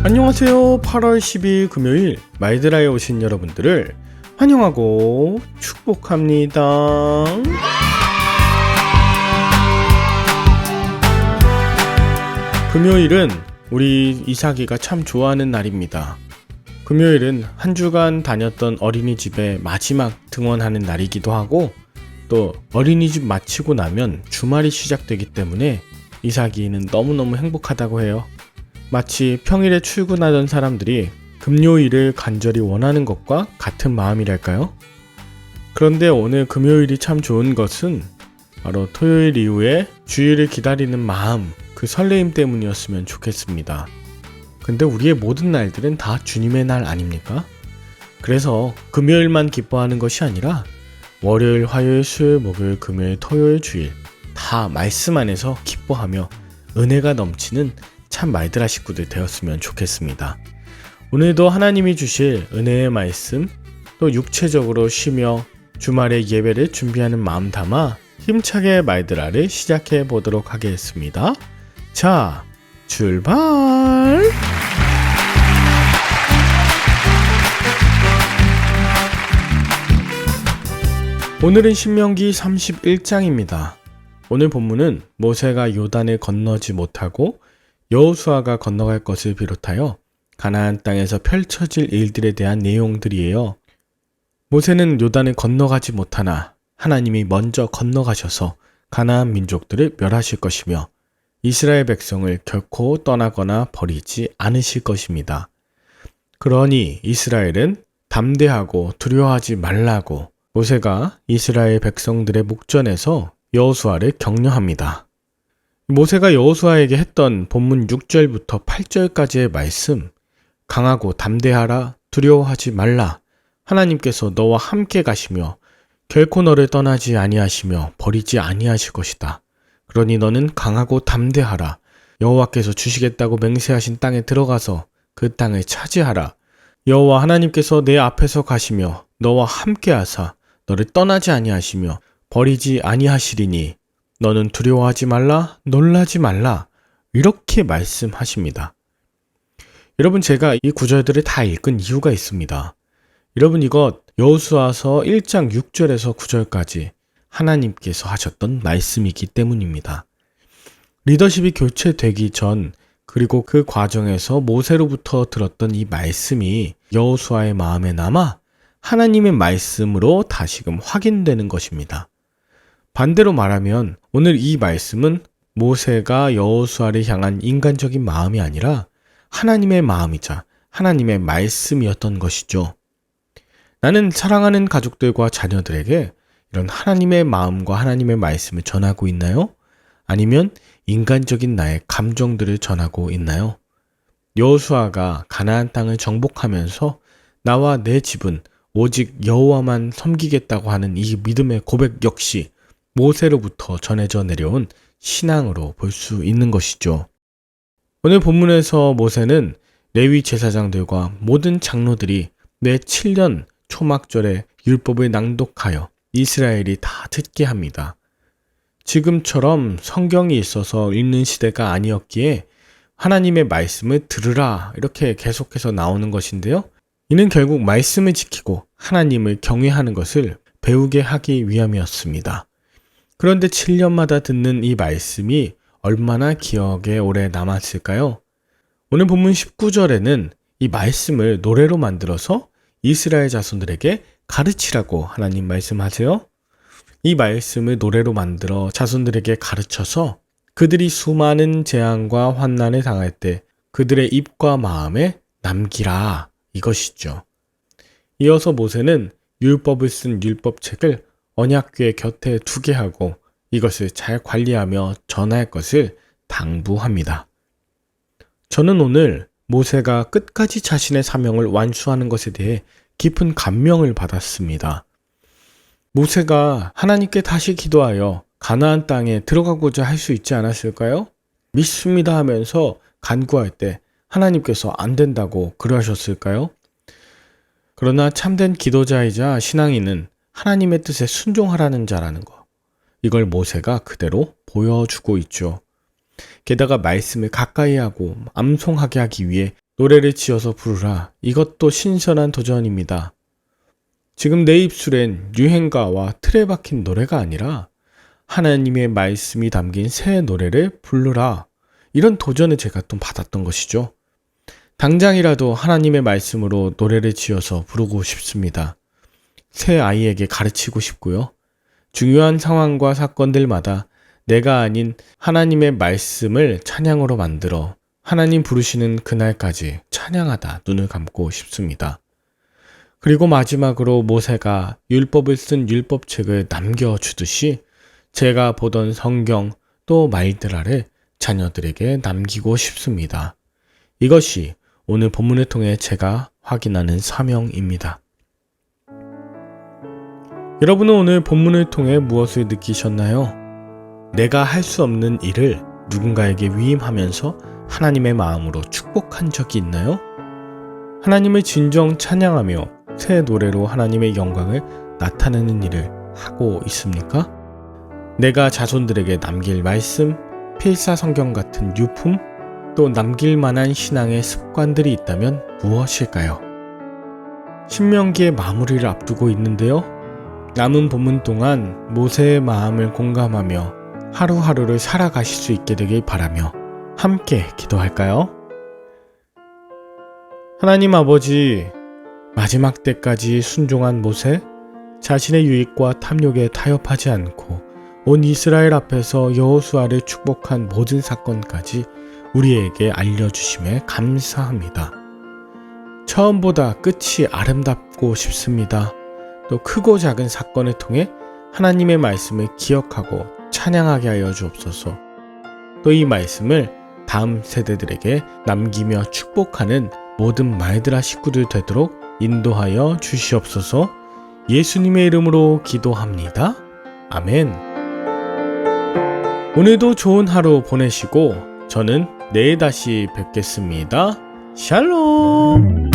안녕하세요. 8월 10일 금요일 마이드라에 오신 여러분들을 환영하고 축복합니다. 금요일은 우리 이삭이가 참 좋아하는 날입니다. 금요일은 한 주간 다녔던 어린이집의 마지막 등원하는 날이기도 하고, 또 어린이집 마치고 나면 주말이 시작되기 때문에 이삭이는 너무너무 행복하다고 해요. 마치 평일에 출근하던 사람들이 금요일을 간절히 원하는 것과 같은 마음이랄까요? 그런데 오늘 금요일이 참 좋은 것은 바로 토요일 이후에 주일을 기다리는 마음, 그 설레임 때문이었으면 좋겠습니다. 근데 우리의 모든 날들은 다 주님의 날 아닙니까? 그래서 금요일만 기뻐하는 것이 아니라 월요일, 화요일, 수요일, 목요일, 금요일, 토요일, 주일 다 말씀 안에서 기뻐하며 은혜가 넘치는 참 마이드라 식구들 되었으면 좋겠습니다. 오늘도 하나님이 주실 은혜의 말씀, 또 육체적으로 쉬며 주말의 예배를 준비하는 마음 담아 힘차게 마이드라를 시작해 보도록 하겠습니다. 자, 출발! 오늘은 신명기 31장입니다. 오늘 본문은 모세가 요단을 건너지 못하고 여호수아가 건너갈 것을 비롯하여 가나안 땅에서 펼쳐질 일들에 대한 내용들이에요. 모세는 요단을 건너가지 못하나 하나님이 먼저 건너가셔서 가나안 민족들을 멸하실 것이며 이스라엘 백성을 결코 떠나거나 버리지 않으실 것입니다. 그러니 이스라엘은 담대하고 두려워하지 말라고 모세가 이스라엘 백성들의 목전에서 여호수아를 격려합니다. 모세가 여호수아에게 했던 본문 6절부터 8절까지의 말씀, 강하고 담대하라, 두려워하지 말라, 하나님께서 너와 함께 가시며 결코 너를 떠나지 아니하시며 버리지 아니하실 것이다. 그러니 너는 강하고 담대하라, 여호와께서 주시겠다고 맹세하신 땅에 들어가서 그 땅을 차지하라. 여호와 하나님께서 내 앞에서 가시며 너와 함께 하사 너를 떠나지 아니하시며 버리지 아니하시리니 너는 두려워하지 말라, 놀라지 말라, 이렇게 말씀하십니다. 여러분, 제가 이 구절들을 다 읽은 이유가 있습니다. 여러분, 이것 여호수아서 1장 6절에서 9절까지 하나님께서 하셨던 말씀이기 때문입니다. 리더십이 교체되기 전, 그리고 그 과정에서 모세로부터 들었던 이 말씀이 여호수아의 마음에 남아 하나님의 말씀으로 다시금 확인되는 것입니다. 반대로 말하면 오늘 이 말씀은 모세가 여호수아를 향한 인간적인 마음이 아니라 하나님의 마음이자 하나님의 말씀이었던 것이죠. 나는 사랑하는 가족들과 자녀들에게 이런 하나님의 마음과 하나님의 말씀을 전하고 있나요? 아니면 인간적인 나의 감정들을 전하고 있나요? 여호수아가 가나안 땅을 정복하면서 나와 내 집은 오직 여호와만 섬기겠다고 하는 이 믿음의 고백 역시 모세로부터 전해져 내려온 신앙으로 볼 수 있는 것이죠. 오늘 본문에서 모세는 레위 제사장들과 모든 장로들이 매 7년 초막절에 율법을 낭독하여 이스라엘이 다 듣게 합니다. 지금처럼 성경이 있어서 읽는 시대가 아니었기에 하나님의 말씀을 들으라 이렇게 계속해서 나오는 것인데요. 이는 결국 말씀을 지키고 하나님을 경외하는 것을 배우게 하기 위함이었습니다. 그런데 7년마다 듣는 이 말씀이 얼마나 기억에 오래 남았을까요? 오늘 본문 19절에는 이 말씀을 노래로 만들어서 이스라엘 자손들에게 가르치라고 하나님 말씀하세요. 이 말씀을 노래로 만들어 자손들에게 가르쳐서 그들이 수많은 재앙과 환난을 당할 때 그들의 입과 마음에 남기라, 이것이죠. 이어서 모세는 율법을 쓴 율법책을 언약궤 곁에 두게 하고 이것을 잘 관리하며 전할 것을 당부합니다. 저는 오늘 모세가 끝까지 자신의 사명을 완수하는 것에 대해 깊은 감명을 받았습니다. 모세가 하나님께 다시 기도하여 가나안 땅에 들어가고자 할 수 있지 않았을까요? 믿습니다 하면서 간구할 때 하나님께서 안 된다고 그러셨을까요? 그러나 참된 기도자이자 신앙인은 하나님의 뜻에 순종하라는 자라는 것, 이걸 모세가 그대로 보여주고 있죠. 게다가 말씀을 가까이 하고 암송하게 하기 위해 노래를 지어서 부르라. 이것도 신선한 도전입니다. 지금 내 입술엔 유행가와 틀에 박힌 노래가 아니라 하나님의 말씀이 담긴 새 노래를 부르라. 이런 도전을 제가 또 받았던 것이죠. 당장이라도 하나님의 말씀으로 노래를 지어서 부르고 싶습니다. 새 아이에게 가르치고 싶고요. 중요한 상황과 사건들마다 내가 아닌 하나님의 말씀을 찬양으로 만들어 하나님 부르시는 그날까지 찬양하다 눈을 감고 싶습니다. 그리고 마지막으로 모세가 율법을 쓴 율법책을 남겨주듯이 제가 보던 성경 또 말들 아래 자녀들에게 남기고 싶습니다. 이것이 오늘 본문을 통해 제가 확인하는 사명입니다. 여러분은 오늘 본문을 통해 무엇을 느끼셨나요? 내가 할 수 없는 일을 누군가에게 위임하면서 하나님의 마음으로 축복한 적이 있나요? 하나님을 진정 찬양하며 새 노래로 하나님의 영광을 나타내는 일을 하고 있습니까? 내가 자손들에게 남길 말씀, 필사 성경 같은 유품, 또 남길 만한 신앙의 습관들이 있다면 무엇일까요? 신명기의 마무리를 앞두고 있는데요. 남은 본문 동안 모세의 마음을 공감하며 하루하루를 살아가실 수 있게 되길 바라며 함께 기도할까요? 하나님 아버지, 마지막 때까지 순종한 모세, 자신의 유익과 탐욕에 타협하지 않고 온 이스라엘 앞에서 여호수아를 축복한 모든 사건까지 우리에게 알려주심에 감사합니다. 처음보다 끝이 아름답고 싶습니다. 또 크고 작은 사건을 통해 하나님의 말씀을 기억하고 찬양하게 하여 주옵소서. 또 이 말씀을 다음 세대들에게 남기며 축복하는 모든 말들아 식구들 되도록 인도하여 주시옵소서. 예수님의 이름으로 기도합니다. 아멘. 오늘도 좋은 하루 보내시고 저는 내일 다시 뵙겠습니다. 샬롬.